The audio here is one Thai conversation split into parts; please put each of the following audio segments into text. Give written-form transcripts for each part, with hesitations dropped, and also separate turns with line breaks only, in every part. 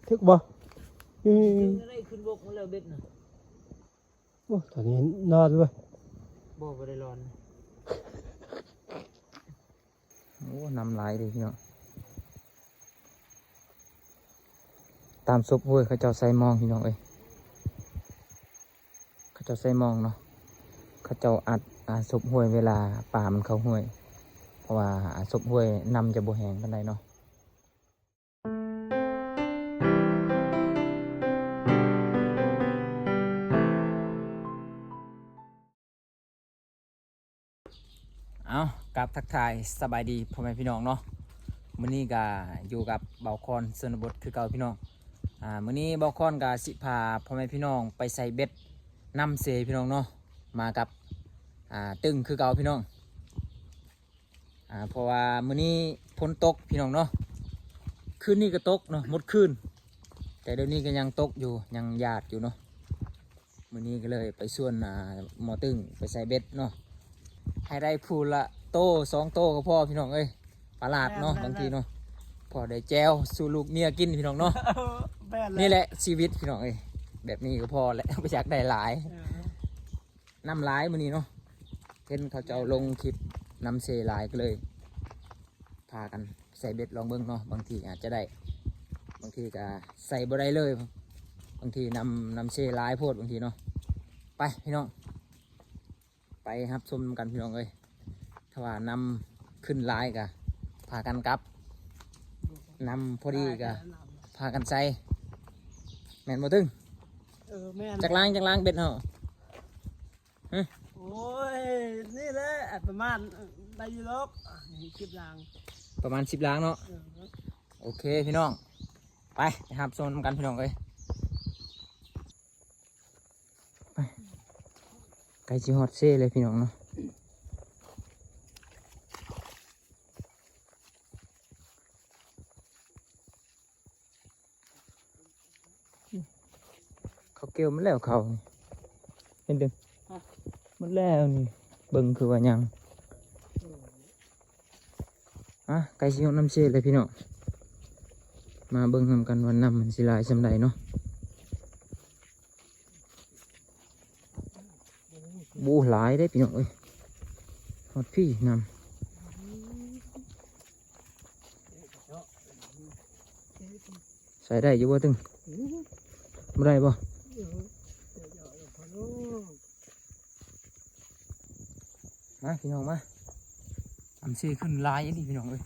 ทึกบ่
ได้ขึ้นบกมาแล้วเบ็ดนะ
โอ้ตอนนี้นอนด้วย
บ่ได้ร้อน
โอ้นำหลายเลยพี่น้องตามซุปห้วยเขาเจ้าใส่มองพี่น้องเอ้ยเขาเจ้าใส่มองเนาะเขาเจ้าอัดซุปห้วยเวลาป่ามันเข้าห้วยเพราะว่าซุปห้วยนำจะบ่แห้งปานใดเนาะเอากลับทักทายสบายดีพ่อแม่พี่น้องเนาะมื้อนี้ก็อยู่กับเบาคอนชนบทคือเก่าพี่น้องมื้อนี้เบาคอนก็สิพาพ่อแม่พี่น้องไปใส่เบ็ดน้ำเสพี่น้องเนาะมากับตึงคือเก่าพี่น้องเพราะว่ามื้อนี้ฝนตกพี่น้องเนาะคืนนี้ก็ตกเนาะหมดคืนแต่เดี๋ยวนี้ก็ยังตกอยู่ยังหยาดอยู่เนาะมื้อนี้ก็เลยไปส่วนหมอตึงไปใส่เบ็ดเนาะให้ได้พูละโต2 โตก็พอพี่น้องเอ้ยปลาดเนาะบางทีเนาะพอได้แจวสู่ลูกเมียกินพี่น้องเนาะนี่แหละชีวิตพี่น้องเอ้ยแบบนี้ก็พอแล้วไปอยากได้หลายน้ำหลายมื้อนี้เนาะเห็นเขาจะเอาลงคลิปน้ำเซหลายก็เลยพากันใส่เบ็ดลองเบิ้งเนาะบางทีอาจจะได้บางทีก็ใส่บ่ได้เลยบางทีน้ำเซหลายโพดบางทีเนาะไปพี่น้องไปครับชมกันพี่น้องเอ้ยถ้าว่านำขึ้นหลายก็พากันกลับนำพอดีก็พากันใส่แม่นบ่ตึง
แม่น
จักล้างเบ็ดเหรอ
โอ้ยนี่แหละประมาณได้อยู่ลบคลิปลาง
ประมาณ10 ล้างเนาะโอเคพี่น้องไปครับชมกันพี่น้องเอ้ยไปไก่จีฮอตเซ่เลยพี่น้องเนาะเขาเกี่ยวมันแล้วเขาเห็นดึงมันแล้วนี่เบิ่งคือว่ายังไก่ชิฮอตน้ำเซ่เลยพี่น้องมาเบิ่งทำกันวันน้ำมันสิลายสำใดเนาะบูหลายได้พี่น้องเอ้ยฮอตพี่นำใส่ได้อยู่บ่ตึงไม่ได้บ่มาพี่น้องมาทำซีขึ้นลายนี่พี่น้องเอ้ย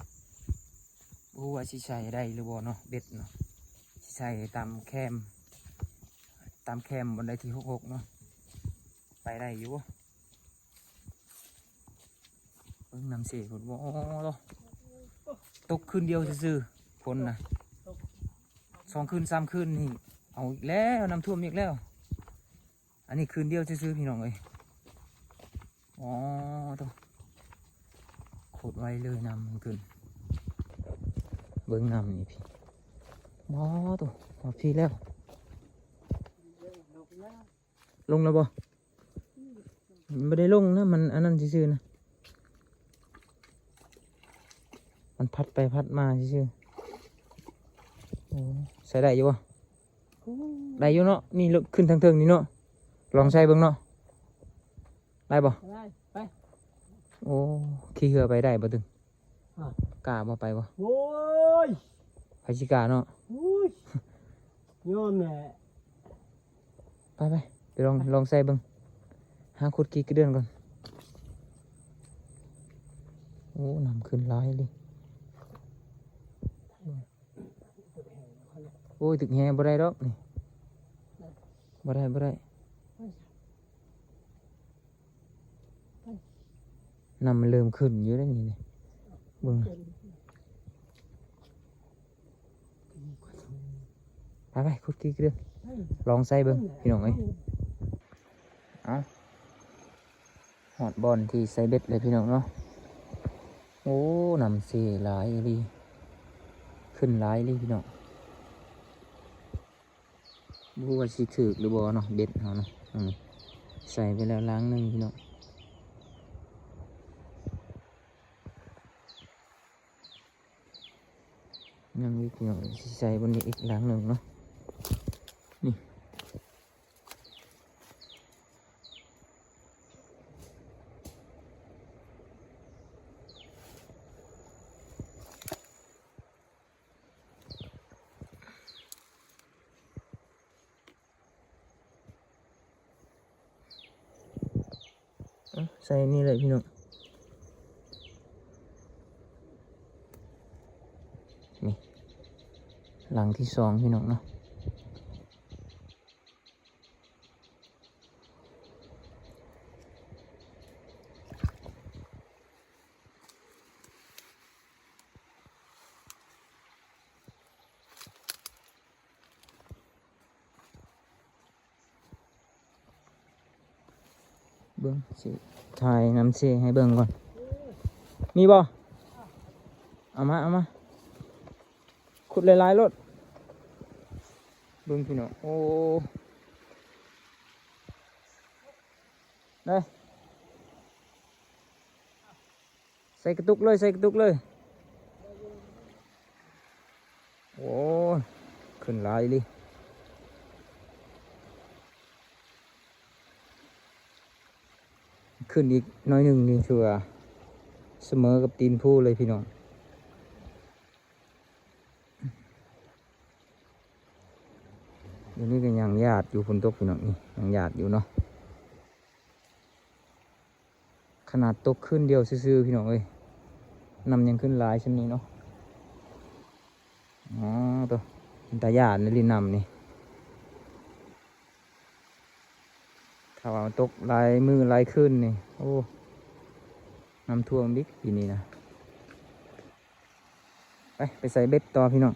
บูว่าสิใส่ได้หรือบ่เนาะเบ็ดเนาะสิใส่ตามแคมบนได้ที่66เนาะไปได้อยู่บ่เบิ่งน้ำซีฝนบ่ตกคืนเดียวซื่อๆฝนนะ2 คืน 3 คืนนี่เอาอีกแล้วน้ำท่วมอีกแล้วอันนี้คืนเดียวซื่อๆพี่น้องเอ้ยตัวโคตรไวเลยน้ำมันขึ้นเบิ้งน้ำนี่พี่ตัวพอพี่แล้วลงแล้วบ่ไม่ได้ลงนะมันอันนั้นซื่อๆนะมันพัดไปพัดมาซื่อๆใส่ได้อยู่บ่ได้อยู่เนาะนี่ขึ้นทางเทิงนี่เนาะลองใส่เบิ่งเนาะได้บ่
ไป
โอ้ขี่เรือไปได้บ่ตึงกล้าบ่ไปบ่
โอ้ย
ไปสิกล้าเนาะ
ยอมแหละ
ไปลองใส่เบิ่งหาขุดกี่กระเดือนก่อนโอ้น้ำขึ้นหลายเลยโอ้ยตึกแฮบ่ได้ดอกนี่บ่ได้น้ำมันเริ่มขึ้นอยู่แล้วนี่เบิ่งไปขุดกี่กระเดือนลองใส่เบิ่งพี่น้องเอ้ยเอาหอดบอลที่ใส่เบ็ดเลยพี่น้องเนาะโอ้น้ำเสียหลายเลยขึ้นหลายเลยพี่น้องบูว่าสิถึกหรือบ่เนาะเบ็ดเขาเนาะใส่ไปแล้วล้างหนึ่งพี่น้อง ยังอีกพี่น้องสิใส่บนนี้อีกหลังหนึ่งเนาะนี่ใส่นี่เลยพี่น้องนี่หลังที่สองพี่น้องเนาะเบิ้งสิถ่ายน้ำเชให้เบิ้งก่อนมีบ่เอามาขุดหลายๆรถเบิ้งพี่น้องโอ้ได้ใส่กระตุกเลยโอ้ขึ้นหลายเลยขึ้นอีกน้อยหนึ่งนี่ชัวเสมอกับตีนผู้เลยพี่น้องเดี๋ยวนี้ก็ยังหยาดอยู่ฝนตกพี่น้องนี่ยังหยาดอยู่เนาะขนาดตกขึ้นเดียวซื่อๆพี่น้องเอ้ยนำยังขึ้นหลายเช่นนี้เนาะอ๋อตัวตาหยาดในลินนำนี่ถ้าว่ามันตกลายมือลายขึ้นนี่โอ้น้ำท่วมบิ๊กปีนี้นะไปใส่เบ็ดต่อพี่น้อง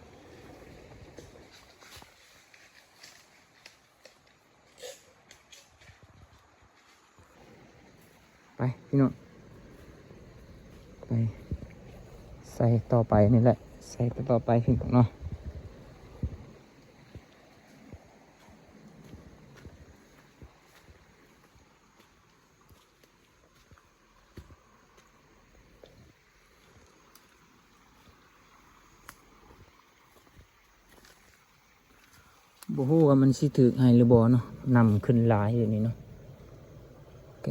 ไปพี่น้องไปใส่ต่อไปนี่แหละใส่ต่อไปพี่น้องเนาะบ่ฮู้ว่ามันสิถึกให้หรือบ่เนาะนำขึ้นหลายอยู่นี่เนาะแก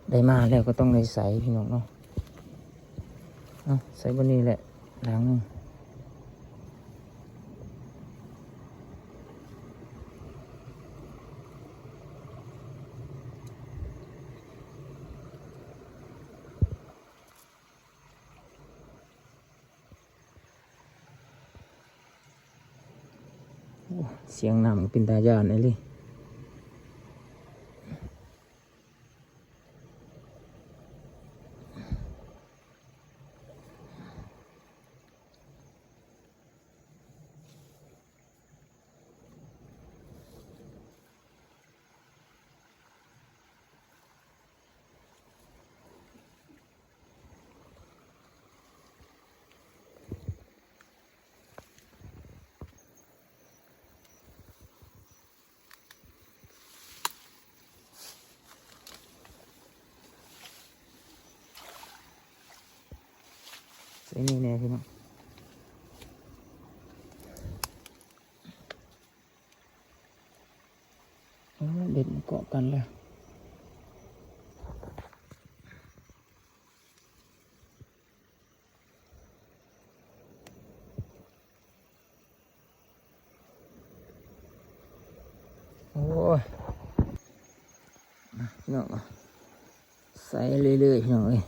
ได้มาแล้วก็ต้องได้ใส่พี่น้องเนาะเอาใส่บนนี้แหละหลังนึงเสียงน้ำเป็นตาญาณเลยใส่นี่แน่พี่น้องเด็ดเกาะกันแล้วโอ้ยพี่น้องใส่เรื่อยๆพี่น้องเอ้ย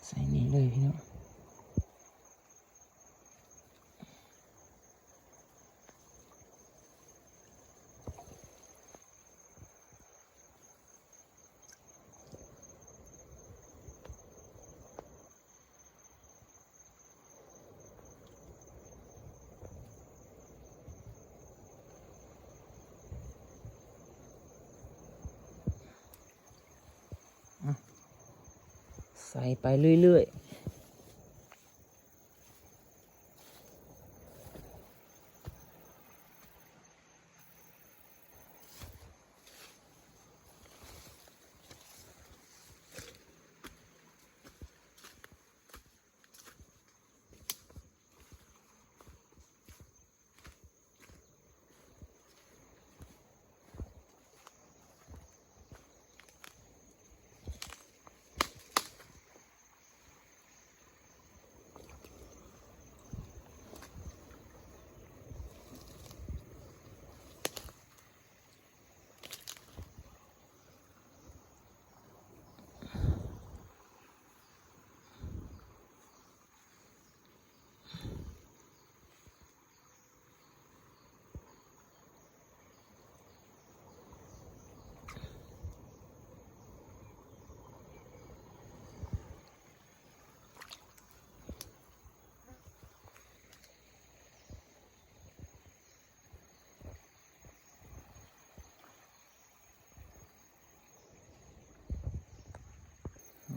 ใส่นี่เลยพี่น้องใส่ไปเรื่อยๆ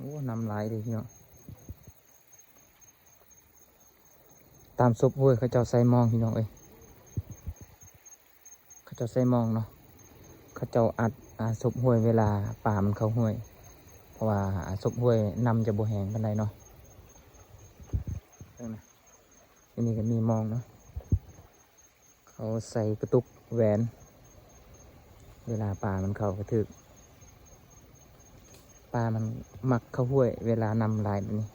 โอ้น้ำลายเลยพี่น้องตามซุปห้วยเขาเจ้าใส่มองพี่น้องเอ้ยเขาเจ้าใส่มองเนาะเขาเจ้าอัดซุปห้วยเวลาป่ามันเข้าห้วยเพราะว่าซุปห้วยนำจะบ่แห้งปานใดเนาะอันนี้ก็มีมองเนาะเขาใส่กระตุกแหวนเวลาป่ามันเข้ากระถึกปลามันมักเข้าห้วยเวลานำลายแบบนี้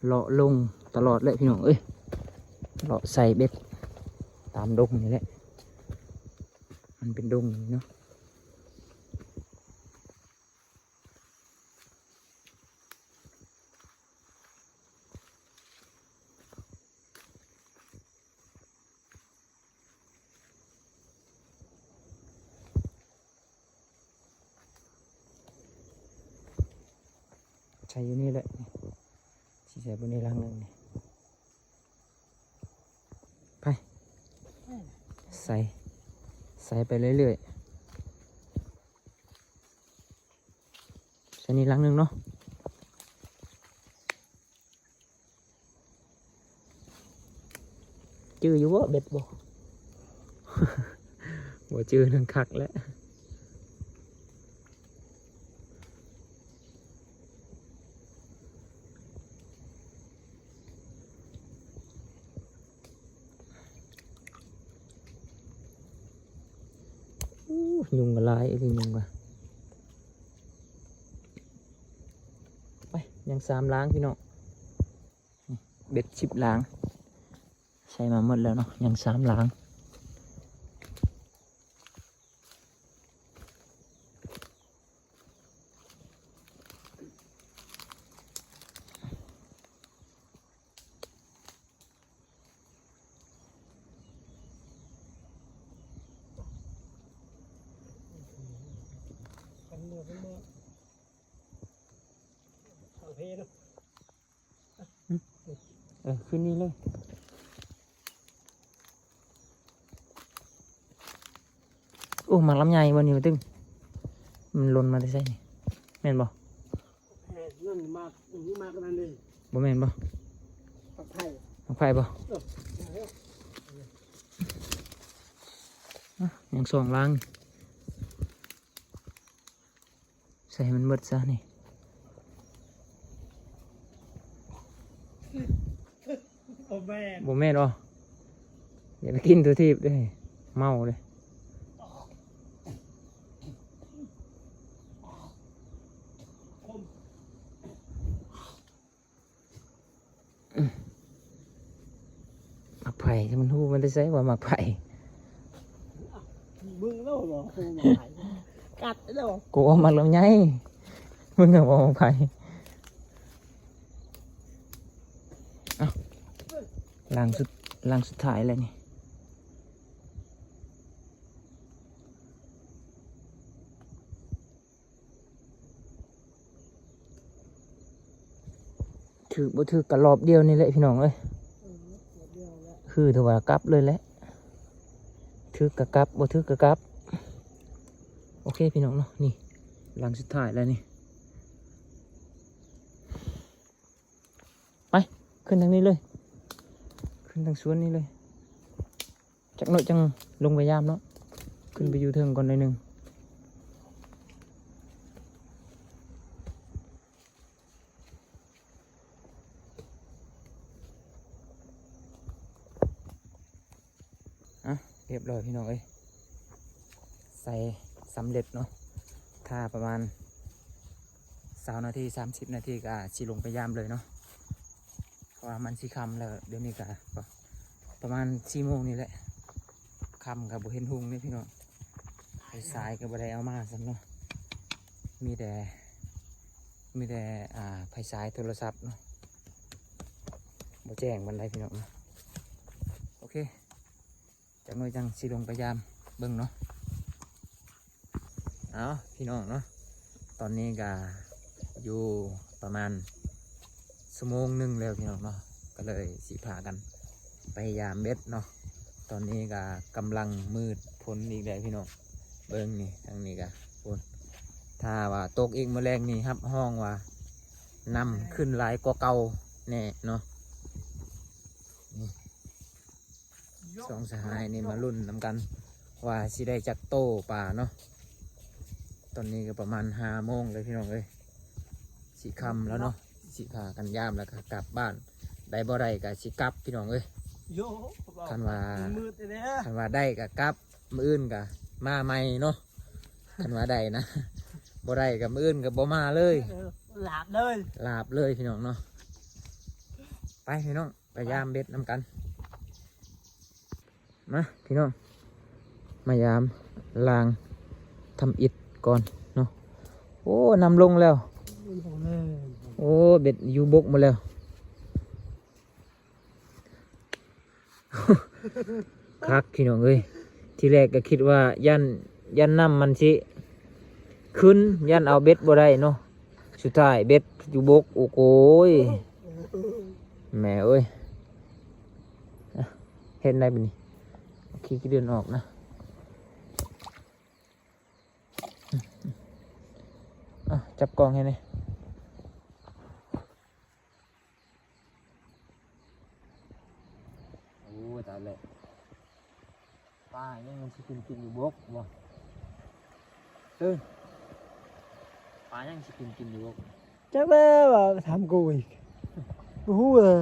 เลาะลงตลอดเลยพี่น้องเอ้ยเลาะใส่เบ็ดตามดงนี่แหละมันเป็นดงเนาะใช้อยู่นี่แหละที่ใส่บนนี้ลังหนึ่งนี่ไปใส่ไปเรื่อยๆใส่นี่ลังหนึ่งเนาะจื้ออยู่วะเบ็ดบ่ บ่จื้อนั่งคักแล้วยุงกระไรไอ้ที่ยุงกะไปยัง3 ล้างพี่น้องเบ็ด10 ล้างใช้มาหมดแล้วเนาะยัง3 ล้างขึ้นนี่เลยโอ้หมักลำไยวันนี้มาตึ้งมันหล่นมาได้ใช่นี่แม่นบ่
นั่นมากอย่างนี้มากกันนั่นเลย
บ่แม่นบ่
ปักไทย
มักไฟบ่ยัง2 ล้างใส่ให้มันหมดซะนี่
โอ้แม่
บ่แม่นบ่อย่าไปกินตัวทีบด้วยเมาเลยหมักไผ่ที่มันหู้มันได้ใช้ว่าหมักไผ่
มึงเล่าเหรอโอ้หาย กัดได้หรอ
กูเอามาลำไยมึงเอามาไปเอาลังสุดท้ายเลยนี่ถือบ่ถือกระรอบเดียวนี่แหละพี่น้องเอ้ยคือถือว่ากลับเลยแหละถือกระกลับบ่ถือกระกลับโอเคพี่น้องเนาะนี่หลังสุดท้ายแล้วนี่ไปขึ้นทางนี้เลยขึ้นทางสวนนี้เลยจักหน่อยจังลงไปยามเนาะขึ้นไปอยู่เทิงก่อนหน่อยหนึงอ่ะเรียบร้อยพี่น้องเอ้ยใส่สำเร็จเนาะถ้าประมาณ20 นาที30 นาทีก็สิลงไปยามเลยเนาะเพราะว่ามันสิค่ำแล้วเดี๋ยวนี้ก็ประมาณ4 โมงนี่แหละค่ำกับบ่เห็นหุงนี่พี่น้องไฟสายก็บ่ได้เอามาซ้ำเนาะมีแต่ไฟสายโทรศัพท์เนาะบ่แจ้งบันไดพี่น้องเนาะโอเคจากหน่อยจังสิลงไปยามเบิ่งเนาะเอาพี่น้องเนาะตอนนี้ก็อยู่ประมาณ1 โมงแล้วพี่น้องเนาะก็เลยสิพากันไปยามเบ็ดเนาะตอนนี้ก็กำลังมืดพ้นอีกแล้วพี่น้องเบิ่งนี่ทางนี้ก็พ้นถ้าว่าตกอีกแมลงนี่ครับห้องว่านำขึ้นหลายกว่าเก่าแน่เนาะนี่สองสหายนี่มาลุ้นนำกันว่าสิได้จักโตป่าเนาะตอนนี้ก็ประมาณ5 โมงเลยพี่น้องเอ้ยสิค่ำแล้วเนาะสิพากันยามแล้วก็กลับบ้านได้บ่ได้ก็สิกลับพี่น้องเอ้ย
โย
คันว่า
มืดเลย
คันว่าได้ก็กลับมื้ออื่นก็มาใหม่เนาะคันว่าได้นะ บ่ได้ก็มื้ออื่นก็บ่มาเลย
หลับเลย
ลาบเลยพี่น้องเนาะไปพี่น้องไปยามเบ็ดนำกันมาพี่น้องมายามล้างทำอิฐก่อนเนาะโอ้นำลงแล้ว โอ้เบ็ดอยู่บกหมดแล้ว คักพี่น้องเอ้ยทีแรกก็คิดว่ายันน้ำมันสิขึ้นยันเอาเบ็ดบ่ได้เนาะสุดท้ายเบ็ดอยู่บกโอ้โหยแม่เอ้ยอ่ะเห็นได้ปะนี่ขี้เดือนออกนะอ่ะจับกล้องให้หน่อยโอ้ตายเลยปลายังมันสิกินอยู่บกบ่ปลายังสิกินอยู่บก
จักแล้วว่าทำกูอีกโอ้โหเลย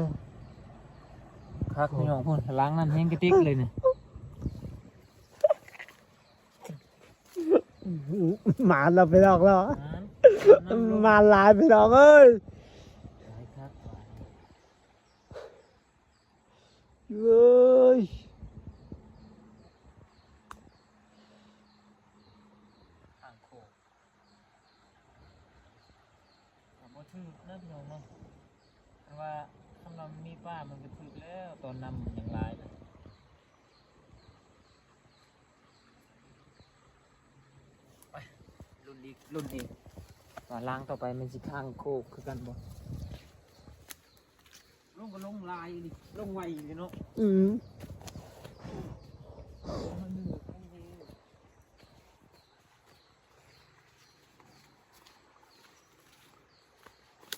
คักพี่น้องพุ่นล้างน้ำแห้งกระติกเลยเนี่ย
หมาเราไปลอกแล้ว
น้ำ
มาลายไปลอกเอ้ย
คัก
เอ้ย
ข้างโคกบ่ถือนะพี่น้องเนาะแต่ว่าคำนำมีป้ามันก็ถือแล้วตอนนำมันยังหลายนะไปรุ่นอีกว่าล้างต่อไปมันสิข้างโคกคือกันบ่ลงก็ลงลายดิลงไวอยู่เนาะ
อืม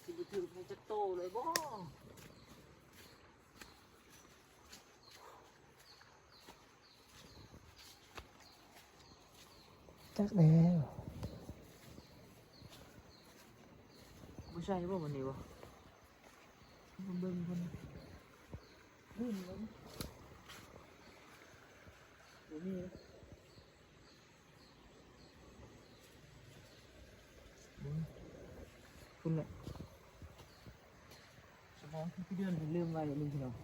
สิบถึงมันจะโตเลยบ่
จักแล้ว
ไม่ใช่บ่วันนี้บ่มันเบิ่งคนขึ้นแล้วเดี๋ยวนี้คุณละสมองที่เดือนผมลืมไว้ลืมพี่น้อง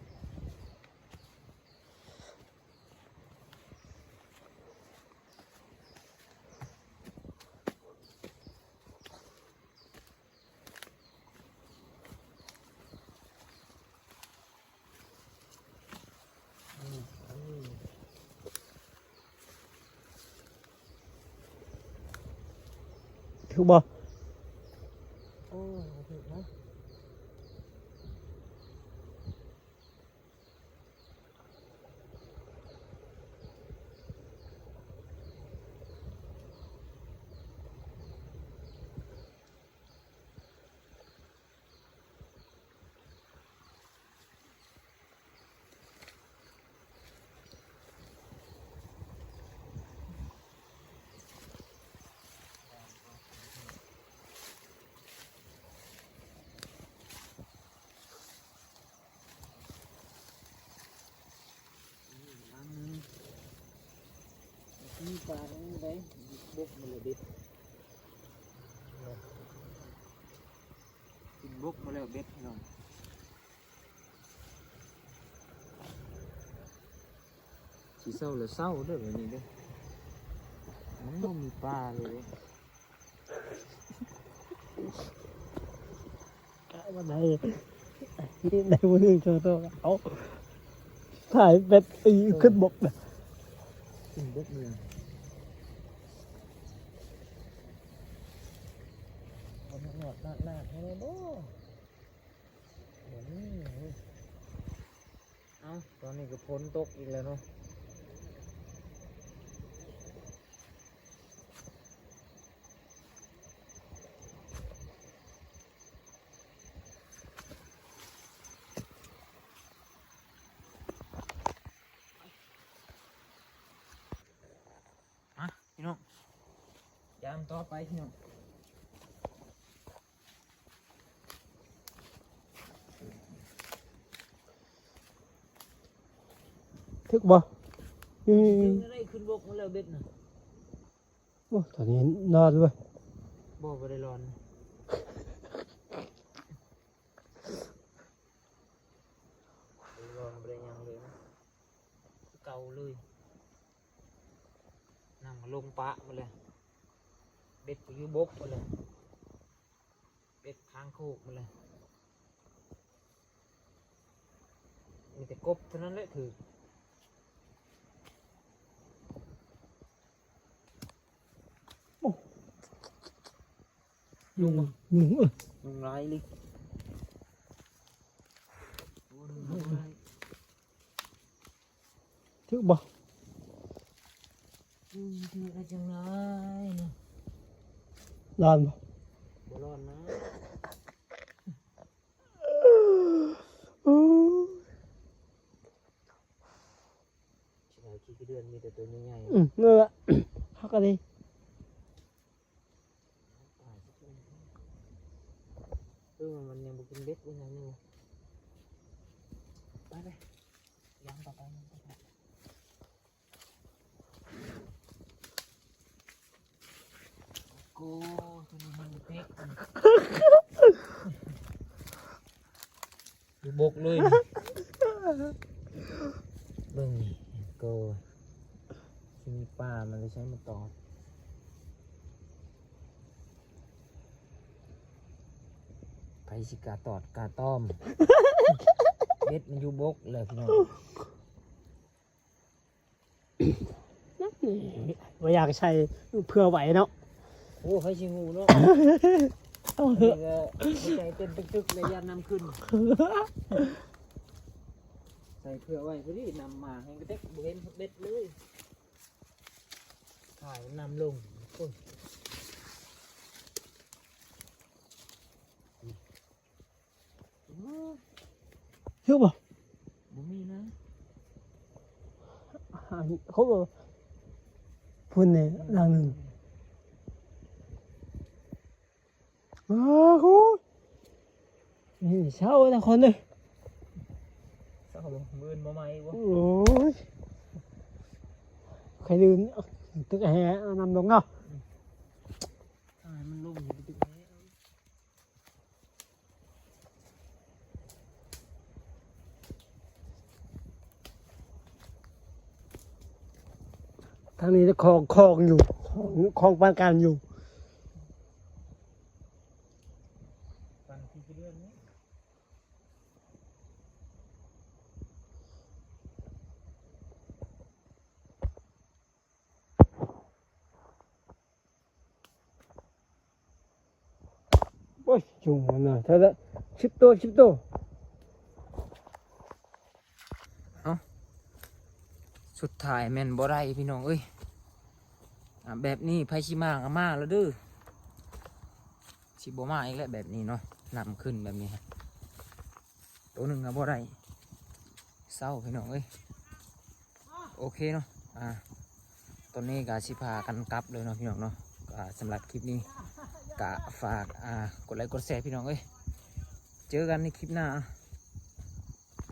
ถูกบ่
โอ้ยบ่ถูกนะ มีปลาทั้งได้บกมาเลยเบ็ดกินบกมาแล้วเบ็ดพี่น้องสีเศร้าเลยเศร้าเด้อแบบนี้เด้อมันบ่มีปลาเลยเด้อ
วันไหนนี่ในวันนึงเจอตัวเอาถ่ายเป็ดตีขึ้นบกนะ
กินบกเมืองเอาหนอดหนาให้เลยบ่เดี๋ยวนี้เอ้าตอนนี้ก็ฝนตกอีกแล้วเนาะพี่น้องยามต่อไปพี่น้อง
ถึกบ่
ดึงอะไรขึ้นบกมาแล้วเบ็ดน่ะ
โอ้ตอนนี้นอนด้วย
บ่ได้ร้อนร้อนบ่ได้หยังเลยนะเก่าเลยนั่งลงปะมาเลยเบ็ดก็อยู่บกมาเลยเบ็ดค้างโคกมาเลยมีแต่กบเท่านั้นแหละถือ
ลุงลุง
ลงไรลิโอ้ลงไร
ถึกบ่
ถืออะไรจังไรนะ
นอนบ่
บ่ร้อนนะ
โอ้
ชิบหายขี้เดือนมีแต่ตัวใหญ่
เนื้อฮักกันดิ
มันยังบุกินเบ็ดอยู่นะนี่ไปเลยยังต่อไปกูตัวนี้มันเป๊กดูบกเลยเบิ่งโก้ที่มีปลามันเลยใช้มาตอดไปสิกาตอดกาต้อม เบ็ดมันอยู่บกเลยพี่น้อง
ว่าอยากใช้เพื่อไหวเนาะ
โอ้ให้ชิงูเนาะ
เอาเถ
นี่
อะ
ก็หัวใจเต้นตึกๆเลยยันนำขึ้นใส่เพื่อไว้พอดีนำมาให้เด็กบุเห็นเบ็ดเลยถ่ายนำลงโอ้ย
ถึกบ่
บุมีนะ
เขาบอกพุ่นเนี่ยนางหนึ่งอ้าวโหนี่เช้าแต่คนเลย
เศร้าบ่มือนบ่ไหมบ่
โอ้ยใครลืมตึกแห่นำลงเนาะ
ถ่ายมันลงอยู่ตึกนี้
ทางนี้จะคลองอยู่คลองปานกลางอยู่
ฟันที่เรื่องนี้
อ้ยจุ่มมันน่ะถ้าละ10 ตัว
สุดท้ายแม่นบ่ได้พี่น้องเอ้ยแบบนี้ไผสิมาก็มาแล้วเด้อสิบ่มาอีกแล้วแบบนี้เนาะนำขึ้นแบบนี้ครับตัวหนึ่งก็บ่ได้เศร้าพี่น้องเอ้ยโอเคเนาะตอนนี้ก็สิพากันกลับเลยเนาะพี่น้องเนาะสำหรับคลิปนี้ก็ฝากกดไลค์กดแชร์พี่น้องเอ้ยเจอกันในคลิปหน้า